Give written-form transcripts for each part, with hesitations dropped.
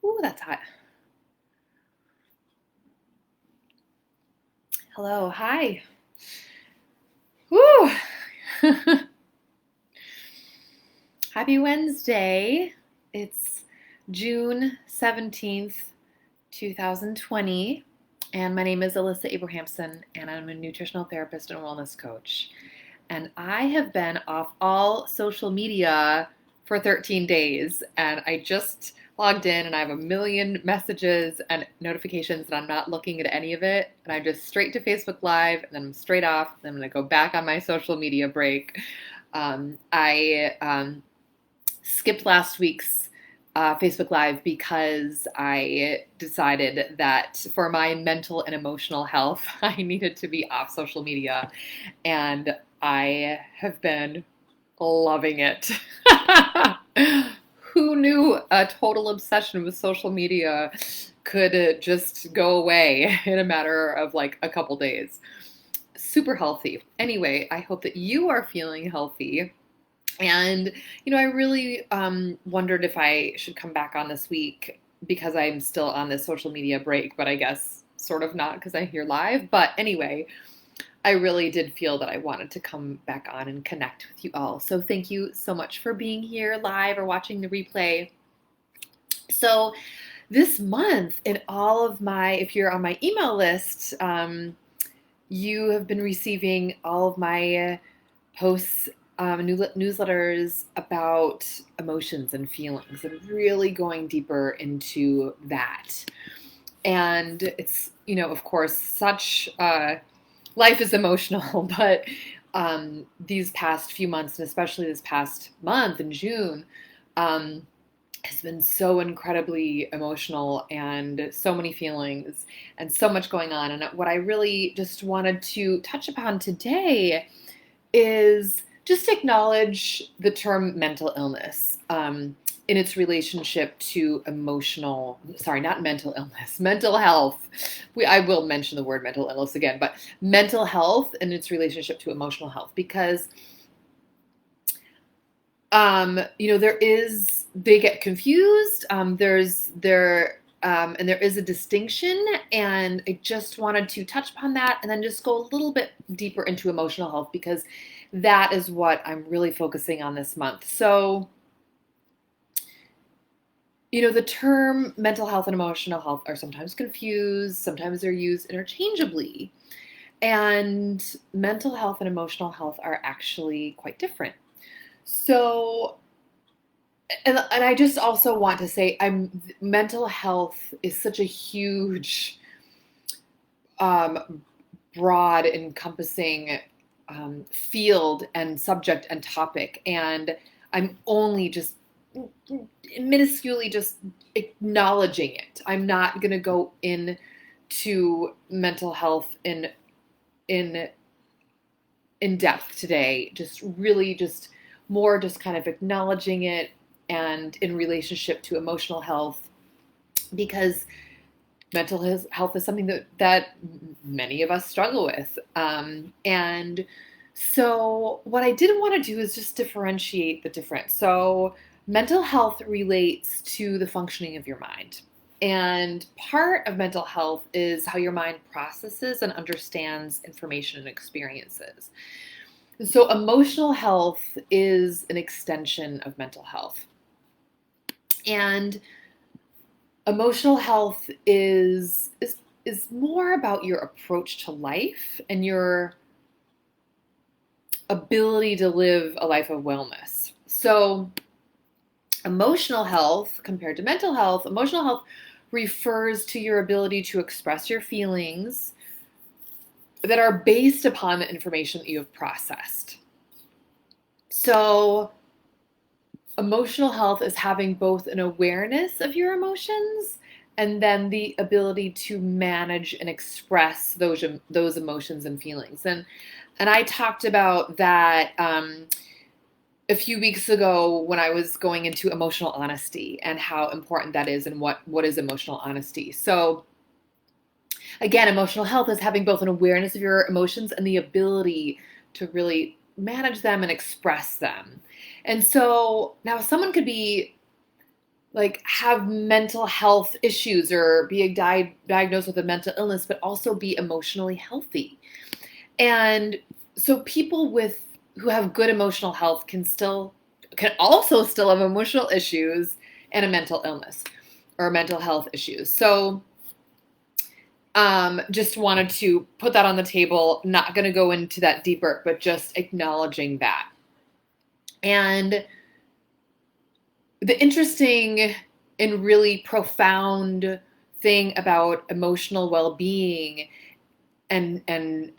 Ooh, that's hot. Hello, hi. Woo! Happy Wednesday. It's June 17th, 2020, and my name is Alyssa Abrahamson, and I'm a nutritional therapist and wellness coach. And I have been off all social media for 13 days, and I just logged in and I have a million messages and notifications, and I'm not looking at any of it. And I'm just straight to Facebook Live, and then I'm straight off, and I'm going to go back on my social media break. I skipped last week's Facebook Live because I decided that for my mental and emotional health, I needed to be off social media. And I have been loving it. Who knew a total obsession with social media could just go away in a matter of like a couple days? Super healthy. Anyway, I hope that you are feeling healthy. And, I really wondered if I should come back on this week because I'm still on this social media break, but I guess sort of not because I'm here live. But anyway, I really did feel that I wanted to come back on and connect with you all. So thank you so much for being here live or watching the replay. So this month, in all of if you're on my email list, you have been receiving all of my posts, newsletters about emotions and feelings, and really going deeper into that. And it's, of course, such life is emotional, but these past few months, and especially this past month in June, has been so incredibly emotional and so many feelings and so much going on. And what I really just wanted to touch upon today is just acknowledge the term mental illness in its relationship to not mental illness, mental health. I will mention the word mental illness again, but mental health and its relationship to emotional health, because they get confused. And there is a distinction, and I just wanted to touch upon that and then just go a little bit deeper into emotional health, because that is what I'm really focusing on this month. So, the term mental health and emotional health are sometimes confused, sometimes they're used interchangeably. And mental health and emotional health are actually quite different. So, and I just also want to say, mental health is such a huge, broad, encompassing field and subject and topic, and I'm only just minusculely just acknowledging it. I'm not going to go into mental health in depth today. Just really just more just kind of acknowledging it, and in relationship to emotional health, because mental health is something that many of us struggle with. And so what I did want to do is just differentiate the difference. So mental health relates to the functioning of your mind. And part of mental health is how your mind processes and understands information and experiences. So emotional health is an extension of mental health. And emotional health is more about your approach to life and your ability to live a life of wellness. So emotional health, compared to mental health, emotional health refers to your ability to express your feelings that are based upon the information that you have processed. So emotional health is having both an awareness of your emotions and then the ability to manage and express those emotions and feelings. And I talked about that a few weeks ago when I was going into emotional honesty and how important that is, and what is emotional honesty. So again, emotional health is having both an awareness of your emotions and the ability to really manage them and express them. And so now someone could be like have mental health issues or be diagnosed with a mental illness, but also be emotionally healthy. And so people who have good emotional health can also still have emotional issues and a mental illness or mental health issues. So just wanted to put that on the table. Not going to go into that deeper, but just acknowledging that. And the interesting and really profound thing about emotional well-being and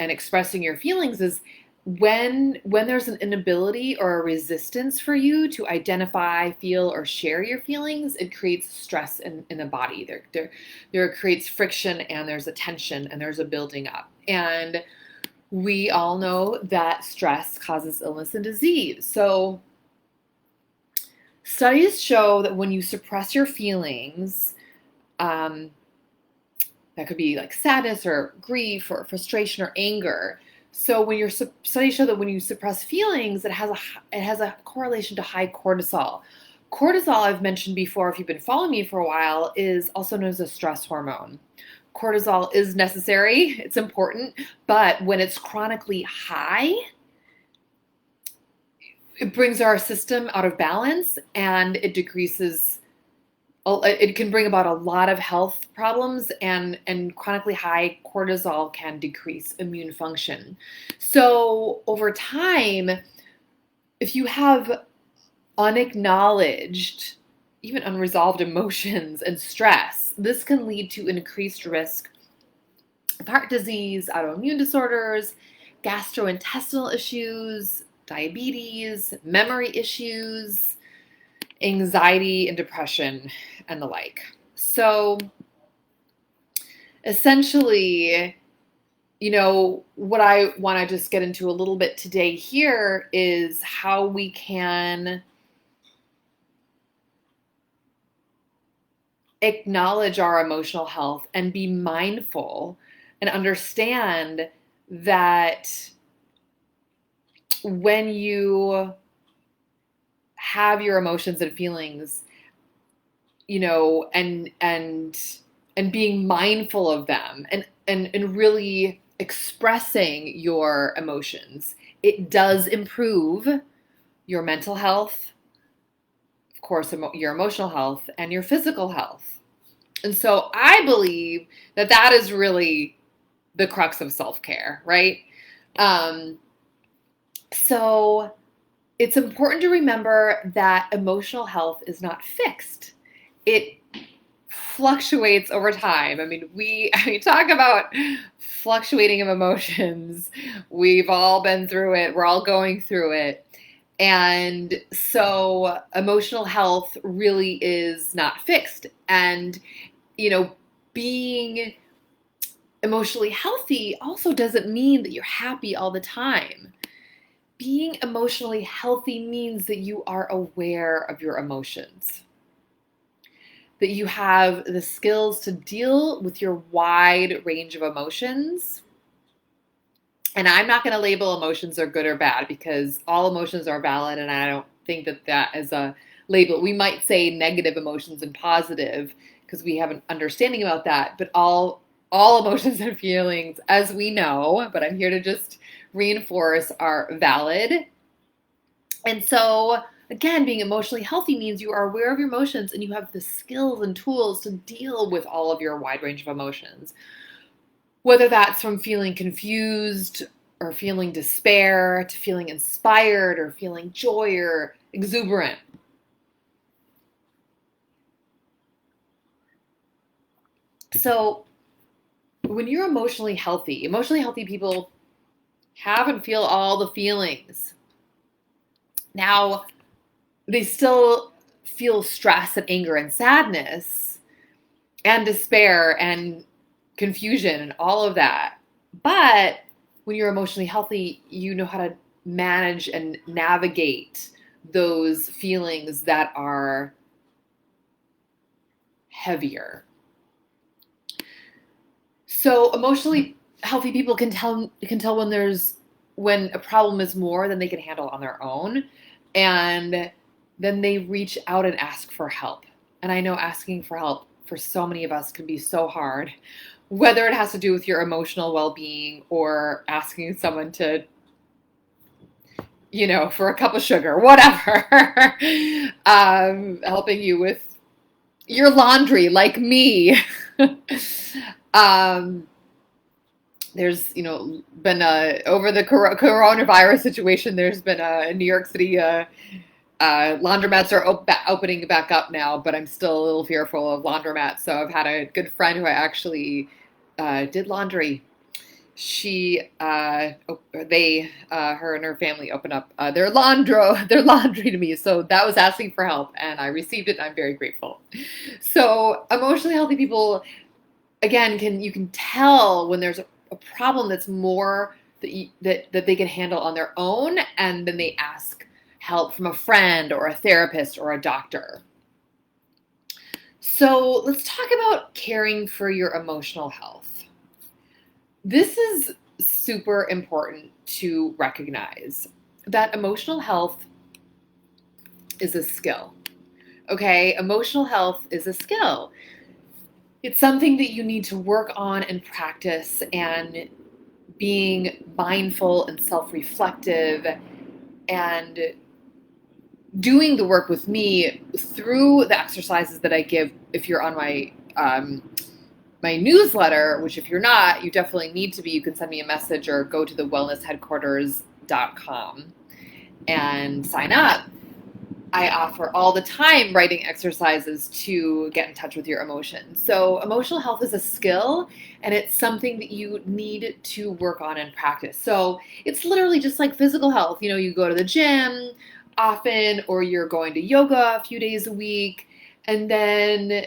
expressing your feelings is when there's an inability or a resistance for you to identify, feel, or share your feelings, it creates stress in the body. There creates friction, and there's a tension, and there's a building up. And we all know that stress causes illness and disease. So studies show that when you suppress your feelings, that could be like sadness or grief or frustration or anger. So when studies show that when you suppress feelings, it has a correlation to high cortisol. Cortisol, I've mentioned before, if you've been following me for a while, is also known as a stress hormone. Cortisol is necessary, it's important, but when it's chronically high, it brings our system out of balance and it decreases. It can bring about a lot of health problems, and chronically high cortisol can decrease immune function. So over time, if you have unacknowledged, even unresolved emotions and stress, this can lead to increased risk of heart disease, autoimmune disorders, gastrointestinal issues, diabetes, memory issues, anxiety and depression, and the like. So essentially, what I want to just get into a little bit today here is how we can acknowledge our emotional health and be mindful and understand that when you have your emotions and feelings, and being mindful of them and really expressing your emotions, it does improve your mental health, of course, your emotional health, and your physical health. And so I believe that is really the crux of self-care, right? So it's important to remember that emotional health is not fixed. It fluctuates over time. I mean, we talk about fluctuating of emotions. We've all been through it. We're all going through it. And so emotional health really is not fixed. And, being emotionally healthy also doesn't mean that you're happy all the time. Being emotionally healthy means that you are aware of your emotions, that you have the skills to deal with your wide range of emotions. And I'm not going to label emotions are good or bad, because all emotions are valid, and I don't think that is a label. We might say negative emotions and positive because we have an understanding about that, but all emotions and feelings, as we know, but I'm here to just reinforce, are valid. And so, again, being emotionally healthy means you are aware of your emotions and you have the skills and tools to deal with all of your wide range of emotions. Whether that's from feeling confused or feeling despair to feeling inspired or feeling joy or exuberant. So when you're emotionally healthy people have and feel all the feelings. Now, they still feel stress and anger and sadness and despair and confusion and all of that. But when you're emotionally healthy, you know how to manage and navigate those feelings that are heavier. So emotionally healthy people can tell when a problem is more than they can handle on their own, and then they reach out and ask for help. And I know asking for help for so many of us can be so hard, whether it has to do with your emotional well-being or asking someone to, for a cup of sugar, whatever, helping you with your laundry, like me. um, there's, been over the coronavirus situation, there's been in New York City, laundromats are opening back up now, but I'm still a little fearful of laundromats. So I've had a good friend who I actually did laundry. Her and her family opened up their laundry to me. So that was asking for help, and I received it. And I'm very grateful. So emotionally healthy people, again, you can tell when there's a problem that's more that they can handle on their own, and then they ask help from a friend or a therapist or a doctor. So let's talk about caring for your emotional health. This is super important to recognize that emotional health is a skill. Okay, emotional health is a skill. It's something that you need to work on and practice, and being mindful and self-reflective and doing the work with me through the exercises that I give. If you're on my newsletter, which if you're not, you definitely need to be, you can send me a message or go to the wellnessheadquarters.com and sign up. I offer all the time writing exercises to get in touch with your emotions. So emotional health is a skill, and it's something that you need to work on and practice. So it's literally just like physical health. You go to the gym often, or you're going to yoga a few days a week, and then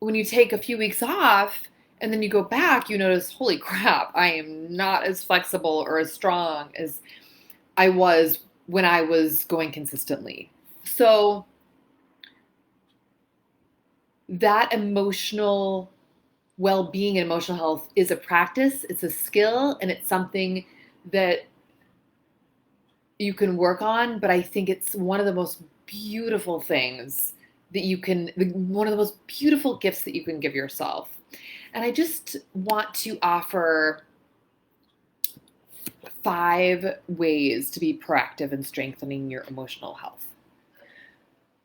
when you take a few weeks off and then you go back, you notice, holy crap, I am not as flexible or as strong as I was when I was going consistently. So that emotional well-being and emotional health is a practice, it's a skill, and it's something that you can work on, but I think it's one of the most beautiful things one of the most beautiful gifts that you can give yourself. And I just want to offer 5 ways to be proactive in strengthening your emotional health.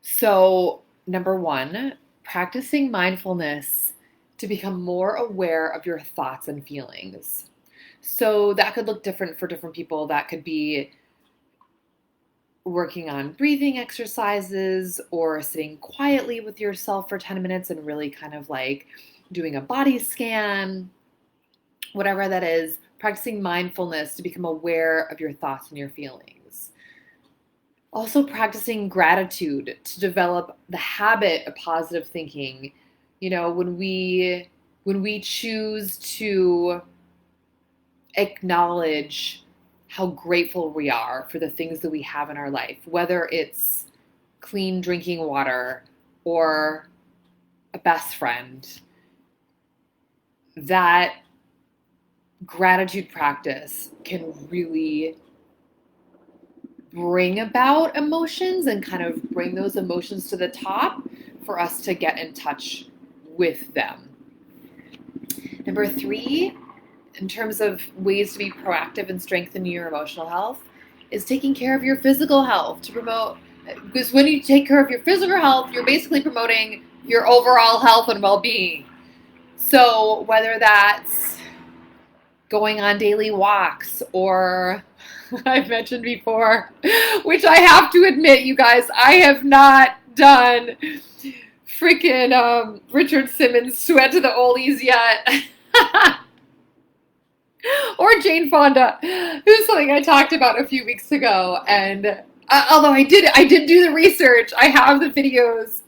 So, number 1, practicing mindfulness to become more aware of your thoughts and feelings. So that could look different for different people. That could be working on breathing exercises, or sitting quietly with yourself for 10 minutes and really kind of like doing a body scan, whatever that is, practicing mindfulness to become aware of your thoughts and your feelings. Also practicing gratitude to develop the habit of positive thinking. When we choose to acknowledge how grateful we are for the things that we have in our life, whether it's clean drinking water or a best friend, that gratitude practice can really bring about emotions and kind of bring those emotions to the top for us to get in touch with them. Number 3, in terms of ways to be proactive and strengthen your emotional health, is taking care of your physical health to promote, because when you take care of your physical health, you're basically promoting your overall health and well-being. So whether that's going on daily walks, or I've mentioned before, which I have to admit, you guys, I have not done freaking Richard Simmons' Sweat to the Oldies yet. Or Jane Fonda, who's something I talked about a few weeks ago. And although I did do the research, I have the videos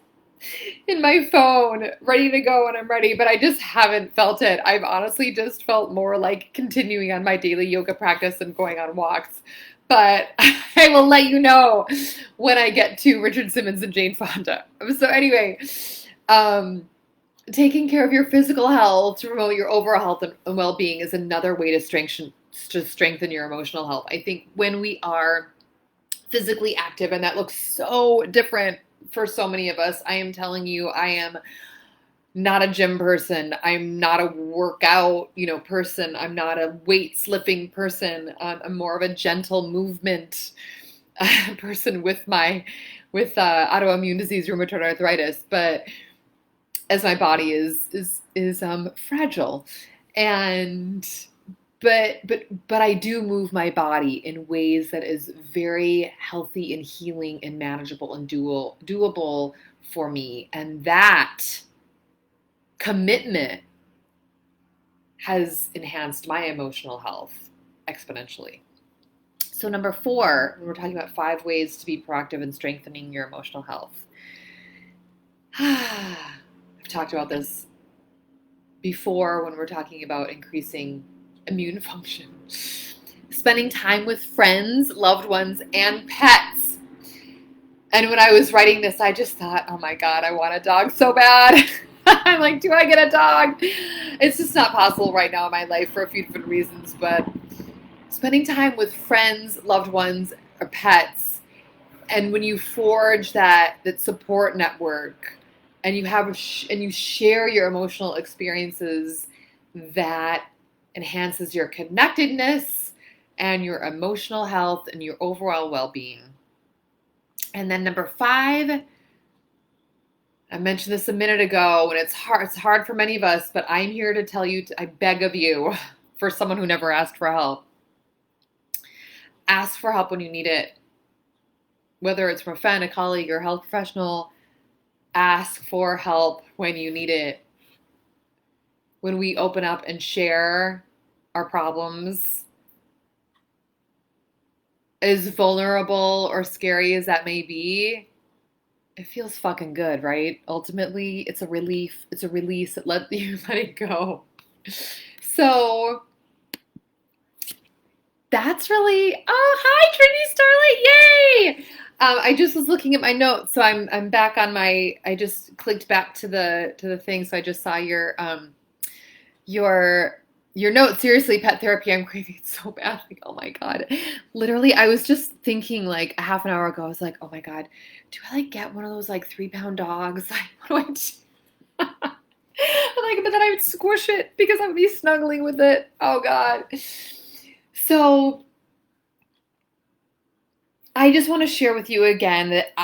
in my phone ready to go when I'm ready, but I just haven't felt it. I've honestly just felt more like continuing on my daily yoga practice and going on walks. But I will let you know when I get to Richard Simmons and Jane Fonda. So anyway, taking care of your physical health to promote your overall health and well-being is another way to strengthen your emotional health. I think when we are physically active, and that looks so different for so many of us. I am telling you, I am not a gym person. I'm not a workout, person. I'm not a weights lifting person. I'm more of a gentle movement person with autoimmune disease, rheumatoid arthritis. But as my body is fragile, and but I do move my body in ways that is very healthy and healing and manageable and doable for me, and that commitment has enhanced my emotional health exponentially. So number 4, we're talking about 5 ways to be proactive in strengthening your emotional health. I've talked about this before when we're talking about increasing immune function. Spending time with friends, loved ones, and pets. And when I was writing this, I just thought, oh my God, I want a dog so bad. I'm like, do I get a dog? It's just not possible right now in my life for a few different reasons, but spending time with friends, loved ones, or pets, and when you forge that support network, and you share your emotional experiences, that enhances your connectedness and your emotional health and your overall well-being. And then number 5, I mentioned this a minute ago, and it's hard for many of us, but I'm here to tell you, I beg of you, for someone who never asked for help, ask for help when you need it. Whether it's from a friend, a colleague, or a health professional, ask for help when you need it. When we open up and share our problems, as vulnerable or scary as that may be, it feels fucking good, right? Ultimately, it's a relief. It's a release. Let it go. So that's really, hi, Trinity Starlight, yay! I just was looking at my notes, so I'm back on I just clicked back to the thing, so I just saw your note. Seriously, pet therapy, I'm craving it so bad. Like, oh my God. Literally, I was just thinking like a half an hour ago, I was like, oh my God, do I like get one of those like 3-pound dogs? Like, what do I do? Like, but then I would squish it because I would be snuggling with it. Oh God. So I just want to share with you again that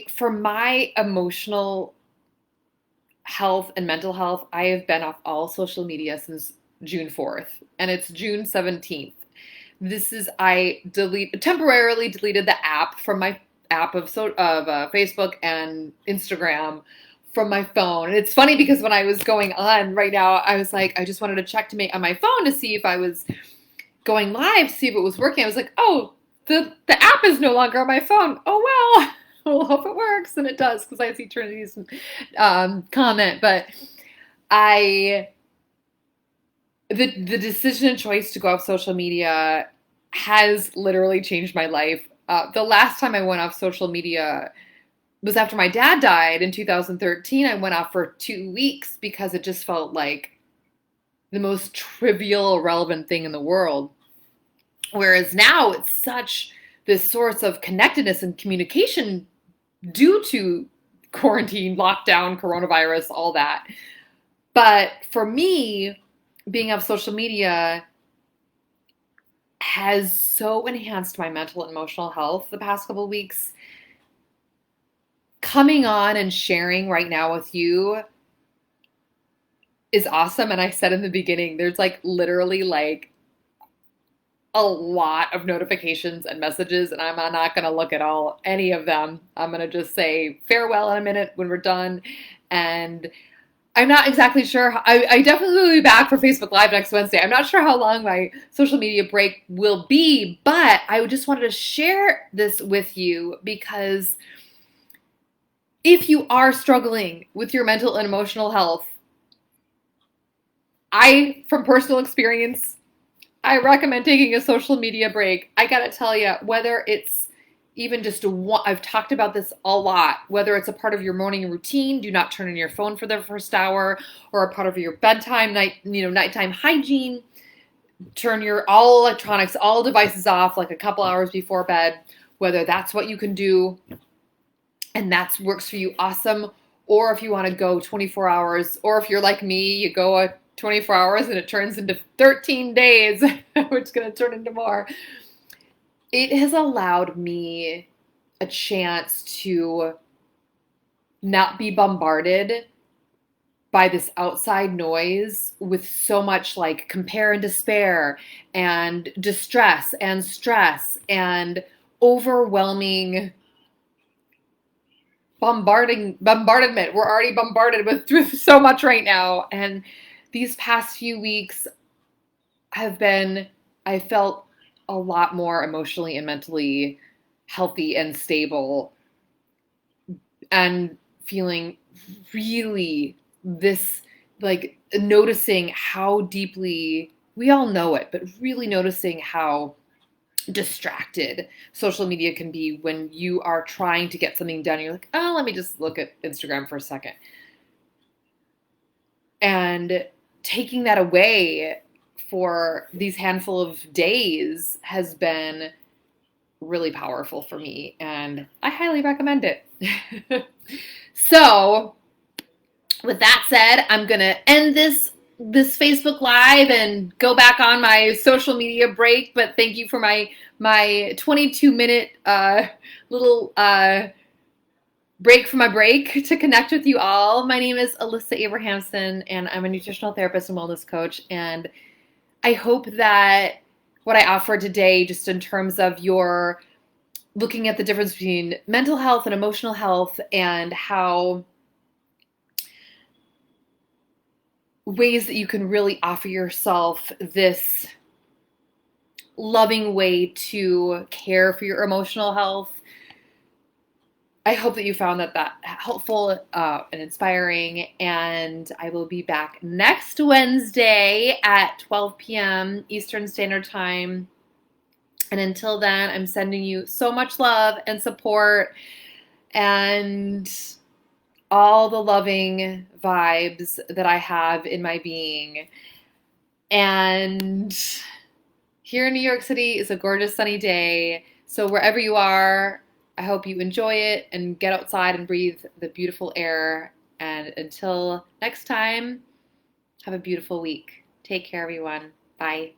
for my emotional health and mental health, I have been off all social media since June 4th, and it's June 17th. I temporarily deleted the app from my app of Facebook and Instagram from my phone. And it's funny because when I was going on right now, I was like, I just wanted to check on my phone to see if I was going live, see if it was working. I was like, oh, the app is no longer on my phone. Oh, well. We'll hope it works, and it does, because I see Trinity's comment. But the decision and choice to go off social media has literally changed my life. The last time I went off social media was after my dad died in 2013. I went off for 2 weeks because it just felt like the most trivial, irrelevant thing in the world. Whereas now it's such this source of connectedness and communication due to quarantine, lockdown, coronavirus, all that. But for me, being off social media has so enhanced my mental and emotional health the past couple of weeks. Coming on and sharing right now with you is awesome. And I said in the beginning, there's like literally like a lot of notifications and messages, and I'm not going to look at any of them. I'm going to just say farewell in a minute when we're done. And I'm not exactly sure. I definitely will be back for Facebook Live next Wednesday. I'm not sure how long my social media break will be, but I just wanted to share this with you because if you are struggling with your mental and emotional health, from personal experience, I recommend taking a social media break. I gotta tell you, whether it's even just I've talked about this a lot, whether it's a part of your morning routine, do not turn on your phone for the first hour, or a part of your bedtime, nighttime hygiene, turn all electronics, all devices off like a couple hours before bed, whether that's what you can do. and that works for you, awesome. Or if you want to go 24 hours, or if you're like me, you go 24 hours and it turns into 13 days, which is going to turn into more. It has allowed me a chance to not be bombarded by this outside noise with so much like compare and despair and distress and stress and overwhelming bombardment. We're already bombarded with so much right now. And these past few weeks I felt a lot more emotionally and mentally healthy and stable, and feeling really this, like, noticing how deeply, we all know it, but really noticing how distracted social media can be when you are trying to get something done. You're like, oh, let me just look at Instagram for a second. And taking that away for these handful of days has been really powerful for me, and I highly recommend it. So, with that said, I'm gonna end this Facebook Live and go back on my social media break. But thank you for my 22-minute little break from my break to connect with you all. My name is Alyssa Abrahamson, and I'm a nutritional therapist and wellness coach. And I hope that what I offered today, just in terms of your looking at the difference between mental health and emotional health, and how ways that you can really offer yourself this loving way to care for your emotional health. I hope that you found that helpful and inspiring, and I will be back next Wednesday at 12 p.m. Eastern Standard Time. And until then, I'm sending you so much love and support and all the loving vibes that I have in my being. And here in New York City is a gorgeous sunny day. So wherever you are, I hope you enjoy it and get outside and breathe the beautiful air. And until next time, have a beautiful week. Take care, everyone. Bye.